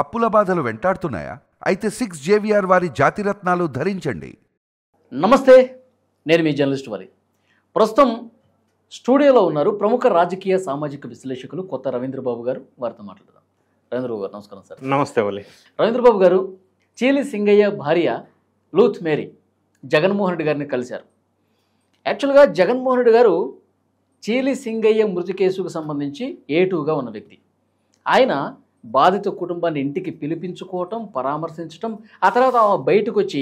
అప్పుల బాధలు వెంటాడుతున్నాయా? అయితే 6 జేవిఆర్ వారి జాతిరత్నాలు ధరించండి. నమస్తే, నేను మీ జర్నలిస్ట్ వారి. ప్రస్తుతం స్టూడియోలో ఉన్నారు ప్రముఖ రాజకీయ సామాజిక విశ్లేషకులు కొత్త రవీంద్రబాబు గారు. వారితో మాట్లాడదాం. రవీంద్రబాబు గారు నమస్కారం సార్. నమస్తే వలి. రవీంద్రబాబు గారు, చీలి సింగయ్య భార్య లూత్ మేరీ జగన్మోహన్ రెడ్డి గారిని కలిశారు. యాక్చువల్గా జగన్మోహన్ రెడ్డి గారు చీలి సింగయ్య మృతి కేసుకు సంబంధించి ఏటుగా ఉన్న వ్యక్తి. ఆయన బాధిత కుటుంబాన్ని ఇంటికి పిలిపించుకోవటం, పరామర్శించటం, ఆ తర్వాత బయటకు వచ్చి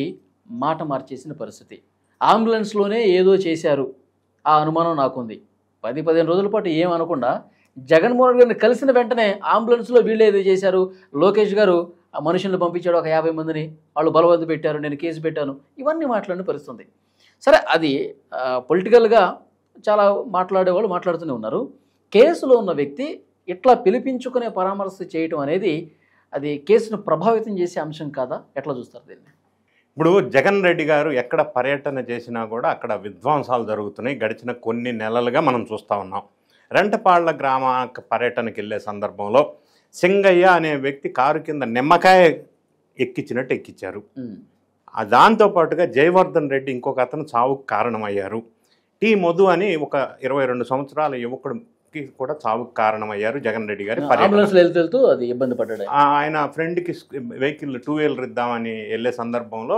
మాట మార్చేసిన పరిస్థితి. అంబులెన్స్లోనే ఏదో చేశారు, ఆ అనుమానం నాకుంది. 10-15 రోజుల పాటు ఏమనకుండా జగన్మోహన్ రెడ్డి గారిని కలిసిన వెంటనే అంబులెన్స్లో వీళ్ళు ఏదో చేశారు, లోకేష్ గారు ఆ మనుషులను పంపించాడు, ఒక 50 మందిని, వాళ్ళు బలవంతు పెట్టారు, నేను కేసు పెట్టాను, ఇవన్నీ మాట్లాడిన పరిస్థితుంది. సరే, అది పొలిటికల్గా చాలా మాట్లాడేవాళ్ళు మాట్లాడుతూనే ఉన్నారు. కేసులో ఉన్న వ్యక్తి ఇట్లా పిలిపించుకునే పరామర్శ చేయటం అనేది అది కేసును ప్రభావితం చేసే అంశం కాదా? ఎట్లా చూస్తారు దీన్ని? ఇప్పుడు జగన్ రెడ్డి గారు ఎక్కడ పర్యటన చేసినా కూడా అక్కడ విధ్వంసాలు జరుగుతున్నాయి. గడిచిన కొన్ని నెలలుగా మనం చూస్తూ ఉన్నాం. రెంటపాళ్ల గ్రామ పర్యటనకి వెళ్ళే సందర్భంలో సింగయ్య అనే వ్యక్తి కారు కింద నిమ్మకాయ ఎక్కించినట్టు ఎక్కించారు. దాంతోపాటుగా జయవర్ధన్ రెడ్డి ఇంకొక అతను చావుకు కారణమయ్యారు. టీ మధు అని ఒక 22 సంవత్సరాల యువకుడికి కూడా చావుకు కారణమయ్యారు. జగన్ రెడ్డి గారి వెళ్తూ అది ఇబ్బంది పడ్డాడు. ఆయన ఫ్రెండ్కి వెహికల్ 2 వీలర్ ఇద్దామని వెళ్ళే సందర్భంలో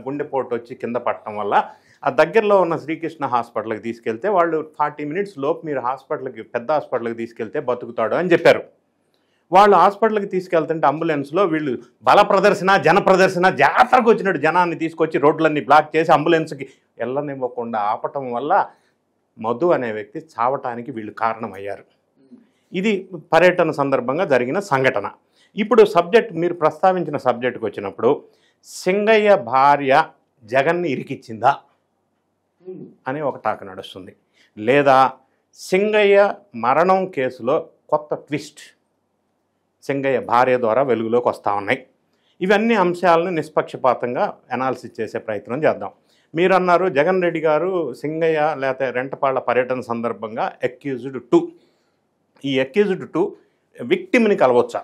గుండెపోటు వచ్చి కింద పడటం వల్ల ఆ దగ్గరలో ఉన్న శ్రీకృష్ణ హాస్పిటల్కి తీసుకెళ్తే వాళ్ళు 40 మినిట్స్ లోపు మీరు పెద్ద హాస్పిటల్కి తీసుకెళ్తే బతుకుతాడు అని చెప్పారు. వాళ్ళు హాస్పిటల్కి తీసుకెళ్తుంటే అంబులెన్స్లో వీళ్ళు బల ప్రదర్శన, జన ప్రదర్శన, జాతరకు వచ్చినట్టు జనాన్ని తీసుకొచ్చి రోడ్లన్నీ బ్లాక్ చేసి అంబులెన్స్కి వెళ్ళనివ్వకుండా ఆపటం వల్ల మధు అనే వ్యక్తి చావటానికి వీళ్ళు కారణమయ్యారు. ఇది పర్యటన సందర్భంగా జరిగిన సంఘటన. ఇప్పుడు మీరు ప్రస్తావించిన సబ్జెక్టుకు వచ్చినప్పుడు సింగయ్య భార్య జగన్ని ఇరికిచ్చిందా అని ఒక టాక్ నడుస్తుంది. లేదా సింగయ్య మరణం కేసులో కొత్త ట్విస్ట్ సింగయ్య భార్య ద్వారా వెలుగులోకి వస్తూ ఉన్నాయి. ఇవన్నీ అంశాలను నిష్పక్షపాతంగా అనాలిసిస్ చేసే ప్రయత్నం చేద్దాం. మీరు అన్నారు జగన్ రెడ్డి గారు సింగయ్య లేకపోతే రెంటపాళ్ల పర్యటన సందర్భంగా అక్యూజ్డ్ 2, ఈ అక్యూజ్డ్ 2 విక్టిమ్ని కలవచ్చా?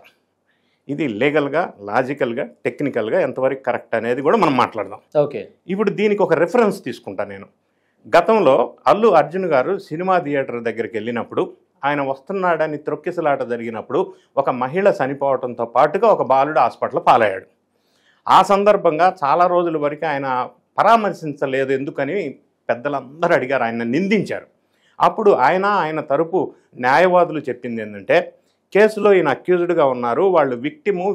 ఇది లీగల్గా, లాజికల్గా, టెక్నికల్గా ఎంతవరకు కరెక్ట్ అనేది కూడా మనం మాట్లాడదాం. ఓకే, ఇప్పుడు దీనికి ఒక రిఫరెన్స్ తీసుకుంటా నేను. గతంలో అల్లు అర్జున్ గారు సినిమా థియేటర్ దగ్గరికి వెళ్ళినప్పుడు ఆయన వస్తున్నాడని త్రొక్కిసలాట జరిగినప్పుడు ఒక మహిళ చనిపోవడంతో పాటుగా ఒక బాలుడు హాస్పిటల్ పాలయ్యాడు. ఆ సందర్భంగా చాలా రోజుల వరకు ఆయన పరామర్శించలేదు. ఎందుకని పెద్దలందరూ అడిగారు, ఆయన నిందించారు. అప్పుడు ఆయన తరపు న్యాయవాదులు చెప్పింది ఏంటంటే, కేసులో ఈయన అక్యూజ్డ్గా ఉన్నారు, వాళ్ళు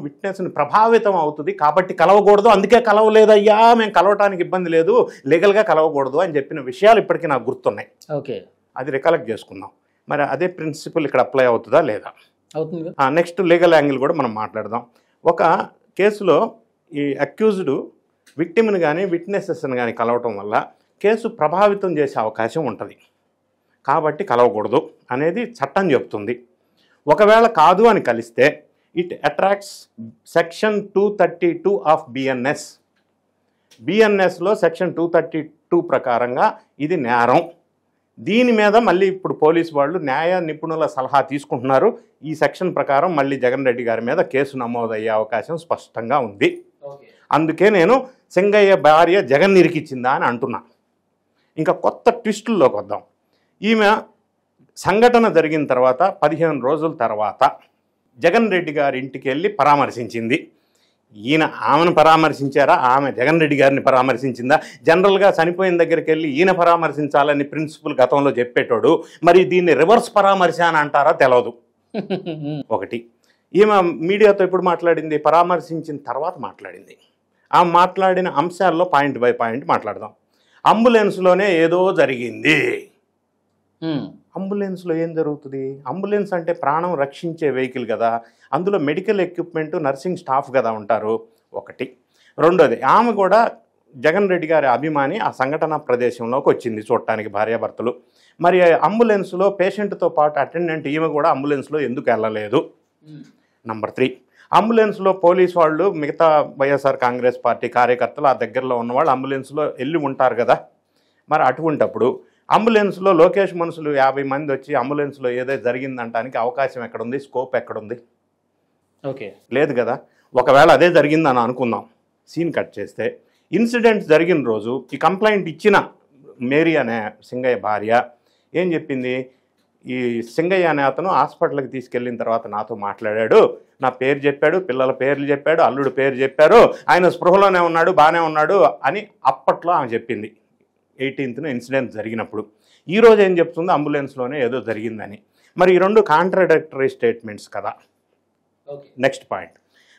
విట్నెస్ని ప్రభావితం అవుతుంది కాబట్టి కలవకూడదు, అందుకే కలవలేదయ్యా, మేము కలవటానికి ఇబ్బంది లేదు, లీగల్గా కలవకూడదు అని చెప్పిన విషయాలు ఇప్పటికీ నాకు గుర్తున్నాయి. ఓకే, అది రికలెక్ట్ చేసుకుందాం. మరి అదే ప్రిన్సిపల్ ఇక్కడ అప్లై అవుతుందా లేదా? అవుతుంది. నెక్స్ట్ లీగల్ యాంగిల్ కూడా మనం మాట్లాడదాం. ఒక కేసులో ఈ అక్యూజ్డ్ విక్టిమ్ని కానీ విట్నెసెస్ని కానీ కలవటం వల్ల కేసు ప్రభావితం చేసే అవకాశం ఉంటుంది, కాబట్టి కలవకూడదు అనేది చట్టం చెప్తుంది. ఒకవేళ కాదు అని కలిస్తే ఇట్ అట్రాక్ట్స్ సెక్షన్ 232 ఆఫ్ బిఎన్ఎస్లో సెక్షన్ 232 ప్రకారంగా ఇది నేరం. దీని మీద మళ్ళీ ఇప్పుడు పోలీసు వాళ్ళు న్యాయ నిపుణుల సలహా తీసుకుంటున్నారు. ఈ సెక్షన్ ప్రకారం మళ్ళీ జగన్ రెడ్డి గారి మీద కేసు నమోదయ్యే అవకాశం స్పష్టంగా ఉంది. అందుకే నేను సింగయ్య భార్య జగన్ ఇరికిచ్చిందా అని అంటున్నా. ఇంకా కొత్త ట్విస్టుల్లోకి వద్దాం. ఈమె సంఘటన జరిగిన తర్వాత 15 రోజుల తర్వాత జగన్ రెడ్డి గారి ఇంటికి వెళ్ళి పరామర్శించింది. ఈయన ఆమెను పరామర్శించారా, ఆమె జగన్ రెడ్డి గారిని పరామర్శించిందా? జనరల్గా చనిపోయిన దగ్గరికి వెళ్ళి ఈయన పరామర్శించాలని ప్రిన్సిపల్ గతంలో చెప్పేటోడు, మరి దీన్ని రివర్స్ పరామర్శ అని అంటారా తెలియదు. ఒకటి, ఈమె మీడియాతో ఎప్పుడు మాట్లాడింది? పరామర్శించిన తర్వాత మాట్లాడింది. ఆ మాట్లాడిన అంశాల్లో పాయింట్ బై పాయింట్ మాట్లాడదాం. అంబులెన్స్లోనే ఏదో జరిగింది. అంబులెన్స్లో ఏం జరుగుతుంది? అంబులెన్స్ అంటే ప్రాణం రక్షించే వెహికల్ కదా, అందులో మెడికల్ ఎక్విప్మెంట్, నర్సింగ్ స్టాఫ్ కదా ఉంటారు. ఒకటి. రెండోది, ఆమె కూడా జగన్ రెడ్డి గారి అభిమాని ఆ సంఘటన ప్రదేశంలోకి వచ్చింది చూడటానికి, భార్యాభర్తలు. మరి అంబులెన్స్లో పేషెంట్తో పాటు అటెండెంట్ ఈమె కూడా అంబులెన్స్లో ఎందుకు వెళ్ళలేదు? నంబర్ 3, అంబులెన్స్లో పోలీసు వాళ్ళు, మిగతా వైఎస్ఆర్ కాంగ్రెస్ పార్టీ కార్యకర్తలు, ఆ దగ్గరలో ఉన్నవాళ్ళు అంబులెన్స్లో వెళ్ళి ఉంటారు కదా. మరి అటువంటప్పుడు అంబులెన్స్లో లోకేష్ మనుషులు 50 మంది వచ్చి అంబులెన్స్లో ఏదో జరిగిందంటానికి అవకాశం ఎక్కడుంది? స్కోప్ ఎక్కడుంది? ఓకే, లేదు కదా. ఒకవేళ అదే జరిగిందని అనుకుందాం, సీన్ కట్ చేస్తే ఇన్సిడెంట్ జరిగిన రోజు ఈ కంప్లైంట్ ఇచ్చిన మేరీ అనే సింగయ్య భార్య ఏం చెప్పింది, ఈ సింగయ్య అనే అతను హాస్పిటల్కి తీసుకెళ్ళిన తర్వాత నాతో మాట్లాడాడు, నా పేరు చెప్పాడు, పిల్లల పేర్లు చెప్పాడు, అల్లుడు పేరు చెప్పారు, ఆయన స్పృహలోనే ఉన్నాడు, బాగానే ఉన్నాడు అని అప్పట్లో ఆమె చెప్పింది 18న ఇన్సిడెంట్ జరిగినప్పుడు. ఈరోజు ఏం చెప్తుంది, అంబులెన్స్లోనే ఏదో జరిగిందని. మరి ఈ రెండు కాంట్రాడిక్టరీ స్టేట్మెంట్స్ కదా. నెక్స్ట్ పాయింట్,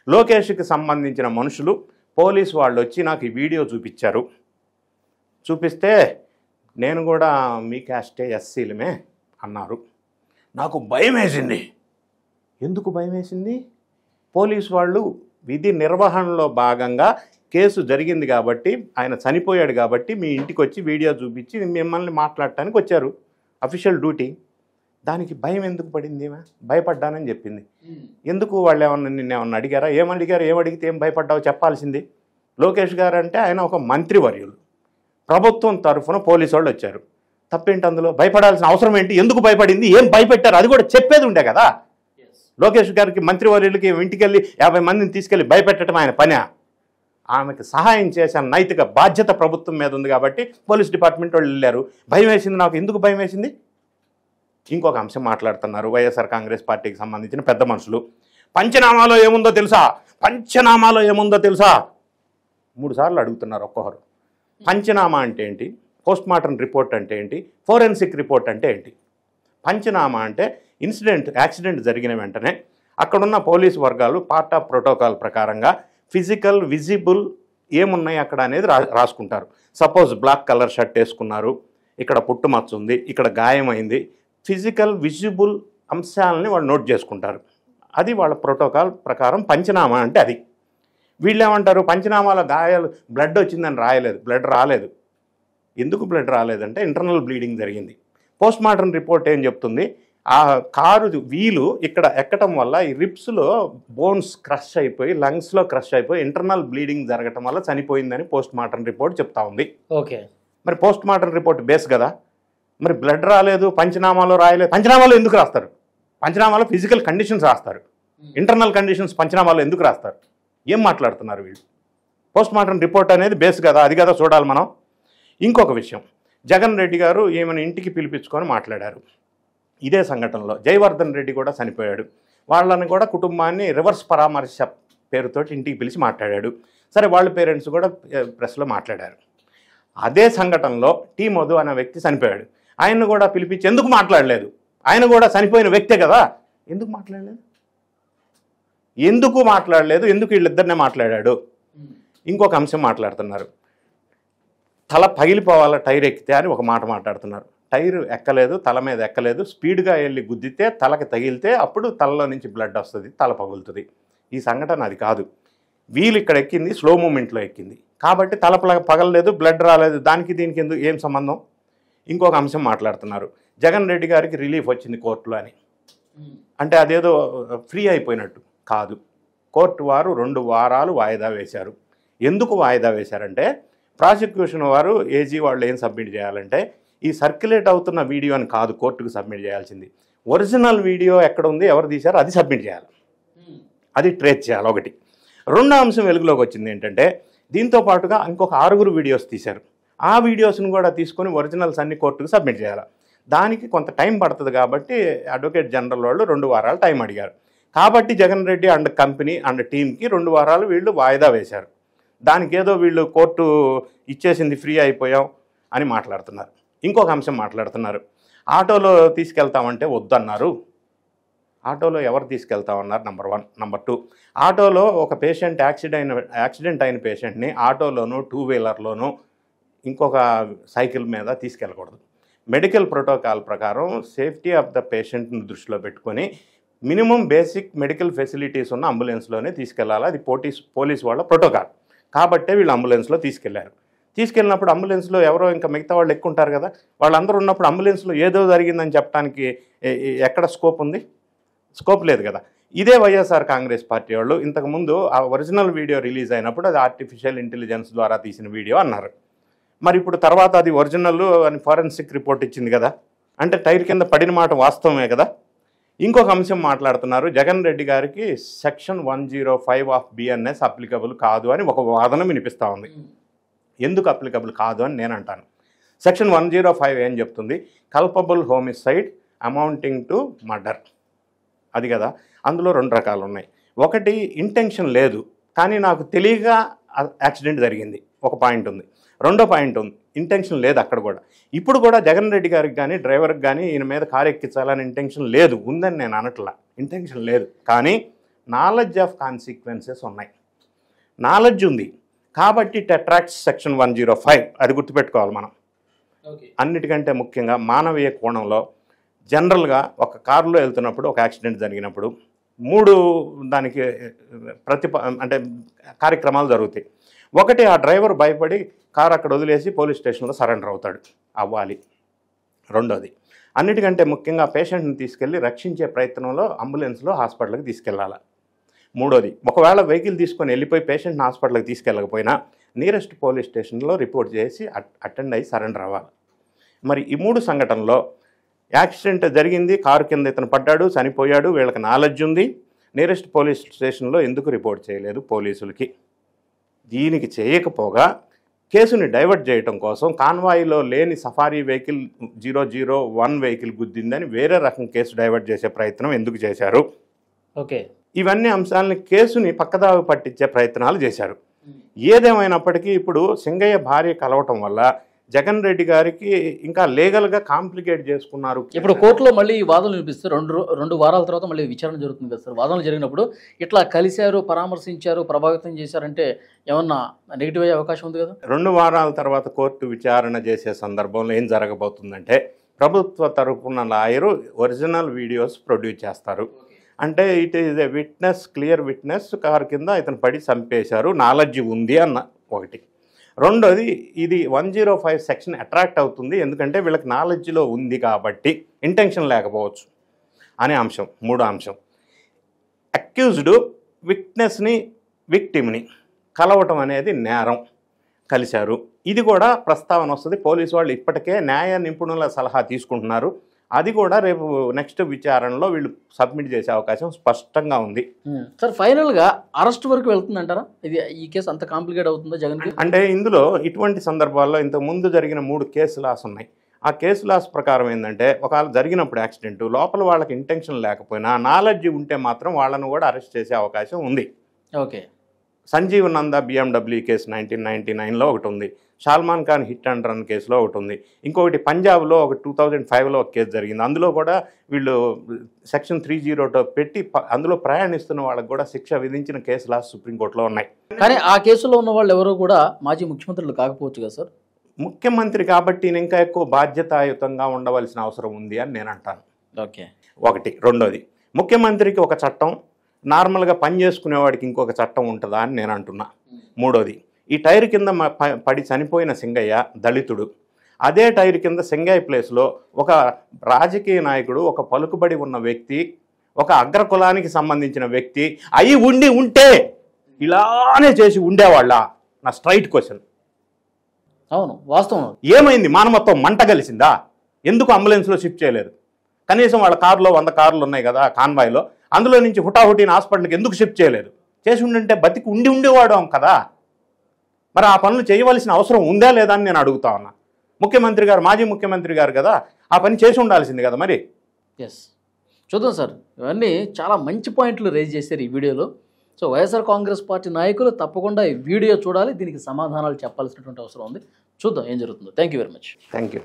లోకేష్కి సంబంధించిన మనుషులు పోలీసు వాళ్ళు వచ్చి నాకు ఈ వీడియో చూపించారు. చూపిస్తే నేను కూడా మీ క్యాస్టే ఎస్సీలమే అన్నారు. నాకు భయం వేసింది. ఎందుకు భయం వేసింది? పోలీసు వాళ్ళు విధి నిర్వహణలో భాగంగా కేసు జరిగింది కాబట్టి, ఆయన చనిపోయాడు కాబట్టి మీ ఇంటికి వచ్చి వీడియో చూపించి మిమ్మల్ని మాట్లాడటానికి వచ్చారు, అఫీషియల్ డ్యూటీ. దానికి భయం ఎందుకు పడింది? భయపడ్డానని చెప్పింది. ఎందుకు వాళ్ళు ఏమన్నా నిన్నేమన్నా అడిగారా? ఏమడిగితే ఏం భయపడ్డావో చెప్పాల్సింది. లోకేష్ గారు అంటే ఆయన ఒక మంత్రివర్యులు, ప్రభుత్వం తరఫున పోలీసు వాళ్ళు వచ్చారు. తప్పేంటి అందులో? భయపడాల్సిన అవసరం ఏంటి? ఎందుకు భయపడింది? ఏం భయపెట్టారు? అది కూడా చెప్పేది ఉండే కదా. లోకేష్ గారికి మంత్రివర్యులకి ఇంటికి వెళ్ళి 50 మందిని తీసుకెళ్ళి భయపెట్టడం ఆయన పని. ఆమెకు సహాయం చేసే నైతిక బాధ్యత ప్రభుత్వం మీద ఉంది కాబట్టి పోలీస్ డిపార్ట్మెంట్ వాళ్ళు వెళ్ళారు. భయం వేసింది నాకు. ఎందుకు భయం వేసింది? ఇంకొక అంశం మాట్లాడుతున్నారు వైఎస్ఆర్ కాంగ్రెస్ పార్టీకి సంబంధించిన పెద్ద మనుషులు. పంచనామాలో ఏముందో తెలుసా? 3 సార్లు అడుగుతున్నారు ఒక్కొక్కరు. పంచనామా అంటే ఏంటి? పోస్ట్ మార్టం రిపోర్ట్ అంటే ఏంటి? ఫోరెన్సిక్ రిపోర్ట్ అంటే ఏంటి? పంచనామా అంటే యాక్సిడెంట్ జరిగిన వెంటనే అక్కడున్న పోలీసు వర్గాలు పార్ట్ ఆఫ్ ప్రోటోకాల్ ప్రకారంగా ఫిజికల్ విజిబుల్ ఏమున్నాయి అక్కడ అనేది రాసుకుంటారు. సపోజ్ బ్లాక్ కలర్ షర్ట్ వేసుకున్నారు, ఇక్కడ పుట్టుమచ్చ ఉంది, ఇక్కడ గాయమైంది, ఫిజికల్ విజిబుల్ అంశాలని వాళ్ళు నోట్ చేసుకుంటారు. అది వాళ్ళ ప్రోటోకాల్ ప్రకారం పంచనామా అంటే అది. వీళ్ళు ఏమంటారు, పంచనామాల గాయాలు బ్లడ్ వచ్చిందని రాయలేదు, బ్లడ్ రాలేదు. ఎందుకు బ్లడ్ రాలేదంటే ఇంటర్నల్ బ్లీడింగ్ జరిగింది. పోస్ట్ మార్టం రిపోర్ట్ ఏం చెప్తుంది, ఆ కారు వీలు ఇక్కడ ఎక్కడం వల్ల ఈ రిప్స్లో బోన్స్ క్రష్ అయిపోయి లంగ్స్లో క్రష్ అయిపోయి ఇంటర్నల్ బ్లీడింగ్ జరగటం వల్ల చనిపోయిందని పోస్ట్ మార్టం రిపోర్ట్ చెప్తా ఉంది. ఓకే, మరి పోస్ట్ మార్టం రిపోర్ట్ బేస్ కదా. మరి బ్లడ్ రాలేదు, పంచనామాలో రాయలేదు. పంచనామాలో ఎందుకు రాస్తారు? పంచనామాలో ఫిజికల్ కండిషన్స్ రాస్తారు, ఇంటర్నల్ కండిషన్స్ పంచనామాలో ఎందుకు రాస్తారు? ఏం మాట్లాడుతున్నారు వీళ్ళు? పోస్ట్ మార్టం రిపోర్ట్ అనేది బేస్ కదా, అది కదా చూడాలి మనం. ఇంకొక విషయం, జగన్ రెడ్డి గారు ఈమెను ఇంటికి పిలిపించుకొని మాట్లాడారు. ఇదే సంఘటనలో జయవర్ధన్ రెడ్డి కూడా చనిపోయాడు. వాళ్ళని కూడా కుటుంబాన్ని రివర్స్ పరామర్శ పేరుతోటి ఇంటికి పిలిచి మాట్లాడాడు. సరే, వాళ్ళ పేరెంట్స్ కూడా ప్రెస్లో మాట్లాడారు. అదే సంఘటనలో టీ మధు అనే వ్యక్తి చనిపోయాడు. ఆయన్ని కూడా పిలిపించి ఎందుకు మాట్లాడలేదు? ఆయన కూడా చనిపోయిన వ్యక్తే కదా, ఎందుకు మాట్లాడలేదు? ఎందుకు వీళ్ళిద్దరినే మాట్లాడాడు? ఇంకొక అంశం మాట్లాడుతున్నారు, తల పగిలిపోవాల టైర్ ఎక్కితే అని ఒక మాట మాట్లాడుతున్నారు. టైర్ ఎక్కలేదు, తల మీద ఎక్కలేదు, స్పీడ్గా వెళ్ళి గుద్దితే తలకి తగిలితే అప్పుడు తలలో నుంచి బ్లడ్ వస్తుంది, తల పగులుతుంది. ఈ సంఘటన అది కాదు. వీళ్ళు ఇక్కడ ఎక్కింది స్లో మూమెంట్లో ఎక్కింది కాబట్టి తల పగలలేదు, బ్లడ్ రాలేదు. దానికి దీనికి ఎందుకు ఏం సంబంధం? ఇంకొక అంశం మాట్లాడుతున్నారు, జగన్ రెడ్డి గారికి రిలీఫ్ వచ్చింది కోర్టులో అని. అంటే అదేదో ఫ్రీ అయిపోయినట్టు కాదు. కోర్టు వారు 2 వారాలు వాయిదా వేశారు. ఎందుకు వాయిదా వేశారంటే, ప్రాసిక్యూషన్ వారు ఏజీ వాళ్ళు ఏం సబ్మిట్ చేయాలంటే ఈ సర్క్యులేట్ అవుతున్న వీడియోని కాదు కోర్టుకు సబ్మిట్ చేయాల్సింది, ఒరిజినల్ వీడియో ఎక్కడ ఉంది, ఎవరు తీశారో అది సబ్మిట్ చేయాలి, అది ట్రేస్ చేయాలి. ఒకటి. రెండో అంశం వెలుగులోకి వచ్చింది ఏంటంటే, దీంతో పాటుగా ఇంకొక 6 వీడియోస్ తీశారు. ఆ వీడియోస్ని కూడా తీసుకొని ఒరిజినల్స్ అన్ని కోర్టుకు సబ్మిట్ చేయాలి. దానికి కొంత టైం పడుతుంది కాబట్టి అడ్వకేట్ జనరల్ వాళ్ళు 2 వారాలు టైం అడిగారు. కాబట్టి Jagan Reddy and company and టీంకి 2 వారాలు వీళ్ళు వాయిదా వేశారు. దానికి ఏదో వీళ్ళు కోర్టు ఇచ్చేసింది, ఫ్రీ అయిపోయాం అని మాట్లాడుతున్నారు. ఇంకొక అంశం మాట్లాడుతున్నారు, ఆటోలో తీసుకెళ్తామంటే వద్దన్నారు. ఆటోలో ఎవరు తీసుకెళ్తామన్నారు? నెంబర్ 1. నెంబర్ 2, ఆటోలో ఒక పేషెంట్ యాక్సిడెంట్ అయిన పేషెంట్ని ఆటోలోనూ 2 వీలర్లోనూ ఇంకొక సైకిల్ మీద తీసుకెళ్ళకూడదు. మెడికల్ ప్రోటోకాల్ ప్రకారం సేఫ్టీ ఆఫ్ ద పేషెంట్ని దృష్టిలో పెట్టుకొని మినిమం బేసిక్ మెడికల్ ఫెసిలిటీస్ ఉన్న అంబులెన్స్లోనే తీసుకెళ్లాలి. అది పోలీస్ వాళ్ళ ప్రోటోకాల్. కాబట్టే వీళ్ళు అంబులెన్స్లో తీసుకెళ్లారు. తీసుకెళ్ళినప్పుడు అంబులెన్స్లో ఎవరో ఇంకా మిగతా వాళ్ళు ఎక్కుంటారు కదా, వాళ్ళందరూ ఉన్నప్పుడు అంబులెన్స్లో ఏదో జరిగిందని చెప్పడానికి ఎక్కడ స్కోప్ ఉంది? స్కోప్ లేదు కదా. ఇదే వైఎస్ఆర్ కాంగ్రెస్ పార్టీ వాళ్ళు ఇంతకుముందు ఆ ఒరిజినల్ వీడియో రిలీజ్ అయినప్పుడు అది ఆర్టిఫిషియల్ ఇంటెలిజెన్స్ ద్వారా తీసిన వీడియో అన్నారు. మరి ఇప్పుడు తర్వాత అది ఒరిజినల్ అని ఫారెన్సిక్ రిపోర్ట్ ఇచ్చింది కదా, అంటే టైర్ కింద పడిన మాట వాస్తవమే కదా. ఇంకొక అంశం మాట్లాడుతున్నారు, జగన్ రెడ్డి గారికి సెక్షన్ 105 ఆఫ్ బిఎన్ఎస్ అప్లికబుల్ కాదు అని ఒక వాదన వినిపిస్తూ ఉంది. ఎందుకు అప్లికబుల్ కాదు అని నేను అంటాను. సెక్షన్ 105 ఏం చెప్తుంది? Culpable homicide amounting to murder, అది కదా. అందులో 2 రకాలు ఉన్నాయి. ఒకటి ఇంటెన్షన్ లేదు కానీ నాకు తెలియక యాక్సిడెంట్ జరిగింది, ఒక పాయింట్ ఉంది. రెండో పాయింట్ ఉంది, ఇంటెన్షన్ లేదు అక్కడ కూడా. ఇప్పుడు కూడా జగన్ రెడ్డి గారికి కానీ డ్రైవర్కి కానీ ఈయన మీద కారు ఎక్కించాలని ఇంటెన్షన్ లేదు, ఉందని నేను అనట్లా, ఇంటెన్షన్ లేదు. కానీ నాలెడ్జ్ ఆఫ్ కాన్సిక్వెన్సెస్ ఉన్నాయి, నాలెడ్జ్ ఉంది కాబట్టి ఇట్ అట్రాక్ట్స్ సెక్షన్ 105. అది గుర్తుపెట్టుకోవాలి మనం. అన్నిటికంటే ముఖ్యంగా మానవీయ కోణంలో జనరల్గా ఒక కారులో వెళ్తున్నప్పుడు ఒక యాక్సిడెంట్ జరిగినప్పుడు 3 దానికి అంటే కార్యక్రమాలు జరుగుతాయి. ఒకటి, ఆ డ్రైవర్ భయపడి కారు అక్కడ వదిలేసి పోలీస్ స్టేషన్లో సరెండర్ అవ్వాలి. రెండోది, అన్నిటికంటే ముఖ్యంగా పేషెంట్ని తీసుకెళ్ళి రక్షించే ప్రయత్నంలో అంబులెన్స్లో హాస్పిటల్కి తీసుకెళ్ళాలి. మూడోది, ఒకవేళ వెహికల్ తీసుకొని వెళ్ళిపోయి పేషెంట్ని హాస్పిటల్కి తీసుకెళ్ళకపోయినా నియరెస్ట్ పోలీస్ స్టేషన్లో రిపోర్ట్ చేసి అటెండ్ అయ్యి సరెండర్ అవ్వాలి. మరి ఈ 3 సంఘటనలో యాక్సిడెంట్ జరిగింది, కారు కింద ఇతను పడ్డాడు, చనిపోయాడు, వీళ్ళకి నాలెడ్జ్ ఉంది, నియరెస్ట్ పోలీస్ స్టేషన్లో ఎందుకు రిపోర్ట్ చేయలేదు పోలీసులకి? దీనికి చేయకపోగా కేసుని డైవర్ట్ చేయడం కోసం కాన్వాయిలో లేని సఫారీ వెహికల్ 001 వెహికల్ గుద్దిందని వేరే రకం కేసు డైవర్ట్ చేసే ప్రయత్నం ఎందుకు చేశారు? ఓకే, ఇవన్నీ అంశాలని కేసుని పక్కదావి పట్టించే ప్రయత్నాలు చేశారు. ఏదేమైనప్పటికీ ఇప్పుడు సింగయ్య భార్య కలవటం వల్ల జగన్ రెడ్డి గారికి ఇంకా లీగల్గా కాంప్లికేట్ చేసుకున్నారు. ఇప్పుడు కోర్టులో మళ్ళీ ఈ వాదనలు వినిపిస్తే 2 వారాల తర్వాత మళ్ళీ విచారణ జరుగుతుంది కదా సార్. వాదనలు జరిగినప్పుడు ఇట్లా కలిశారు, పరామర్శించారు, ప్రభావితం చేశారంటే ఏమన్నా నెగిటివ్ అయ్యే అవకాశం ఉంది కదా? 2 వారాల తర్వాత కోర్టు విచారణ చేసే సందర్భంలో ఏం జరగబోతుందంటే, ప్రభుత్వ తరపున లాయరు ఒరిజినల్ వీడియోస్ ప్రొడ్యూస్ చేస్తారు. అంటే it is a witness, clear witness, car కింద ఇతను పడి చంపేశారు, నాలెడ్జ్ ఉంది అన్న ఒకటి. రెండోది, ఇది 105 సెక్షన్ అట్రాక్ట్ అవుతుంది ఎందుకంటే వీళ్ళకి నాలెడ్జ్లో ఉంది కాబట్టి, ఇంటెన్షన్ లేకపోవచ్చు అనే అంశం. మూడో అంశం, అక్యూజ్డ్ విట్నెస్ని విక్టిమ్ని కలవటం అనేది నేరం, కలిశారు. ఇది కూడా ప్రస్తావన వస్తుంది. పోలీసు వాళ్ళు ఇప్పటికే న్యాయ నిపుణుల సలహా తీసుకుంటున్నారు. అది కూడా రేపు నెక్స్ట్ విచారణలో వీళ్ళు సబ్మిట్ చేసే అవకాశం స్పష్టంగా ఉంది. సార్, ఫైనల్గా అరెస్ట్ వరకు వెళ్తుందంటారా? ఇది ఈ కేసు అంత కాంప్లికేట్ అవుతుందా జగన్? అంటే ఇందులో ఇటువంటి సందర్భాల్లో ఇంతకు ముందు జరిగిన 3 కేసు లాస్ ఉన్నాయి. ఆ కేసు లాస్ ప్రకారం ఏంటంటే, ఒకవేళ జరిగినప్పుడు యాక్సిడెంట్ లోపల వాళ్ళకి ఇంటెన్షన్ లేకపోయినా నాలెడ్జ్ ఉంటే మాత్రం వాళ్ళను కూడా అరెస్ట్ చేసే అవకాశం ఉంది. Okay, Sanjeev Nanda BMW case 1999లో ఒకటి ఉంది, Salman Khan hit and run కేసులో ఒకటి ఉంది, ఇంకొకటి పంజాబ్లో ఒక 2005లో ఒక కేసు జరిగింది. అందులో కూడా వీళ్ళు సెక్షన్ 302 పెట్టి అందులో ప్రయాణిస్తున్న వాళ్ళకి కూడా శిక్ష విధించిన కేసులు సుప్రీంకోర్టులో ఉన్నాయి. కానీ ఆ కేసులో ఉన్న వాళ్ళు ఎవరో కూడా మాజీ ముఖ్యమంత్రులు కాకపోవచ్చు కదా సార్? ముఖ్యమంత్రి కాబట్టి ఇంకా ఎక్కువ బాధ్యతాయుతంగా ఉండవలసిన అవసరం ఉంది అని నేను అంటాను. ఓకే, ఒకటి. రెండోది, ముఖ్యమంత్రికి ఒక చట్టం, నార్మల్గా పని చేసుకునేవాడికి ఇంకొక చట్టం ఉంటుందా అని నేను అంటున్నా. మూడోది, ఈ టైర్ కింద పడి చనిపోయిన సింగయ్య దళితుడు, అదే టైర్ కింద సింగయ్య ప్లేస్లో ఒక రాజకీయ నాయకుడు, ఒక పలుకుబడి ఉన్న వ్యక్తి, ఒక అగ్రకులానికి సంబంధించిన వ్యక్తి అయి ఉంటే ఇలానే చేసి ఉండేవాళ్ళ? నా స్ట్రైట్ క్వశ్చన్. అవును, వాస్తవం. ఏమైంది? మానవత్వం మంట కలిసిందా? ఎందుకు అంబులెన్స్లో షిఫ్ట్ చేయలేదు? కనీసం వాళ్ళ కారులో 100 కార్లు ఉన్నాయి కదా కాన్వాయ్లో, అందులో నుంచి హుటాహుటీని హాస్పిటల్కి ఎందుకు షిఫ్ట్ చేయలేదు? చేసి ఉండింటే బతికి ఉండేవాడు కదా. మరి ఆ పనులు చేయవలసిన అవసరం ఉందా లేదా అని నేను అడుగుతా ఉన్నా. ముఖ్యమంత్రి గారు, మాజీ ముఖ్యమంత్రి గారు కదా, ఆ పని చేసి ఉండాల్సింది కదా మరి. ఎస్, చూద్దాం సార్. ఇవన్నీ చాలా మంచి పాయింట్లు రేజ్ చేశారు ఈ వీడియోలో. సో వైఎస్ఆర్ కాంగ్రెస్ పార్టీ నాయకులు తప్పకుండా ఈ వీడియో చూడాలి, దీనికి సమాధానాలు చెప్పాల్సినటువంటి అవసరం ఉంది. చూద్దాం ఏం జరుగుతుందో. Thank you very much. Thank you.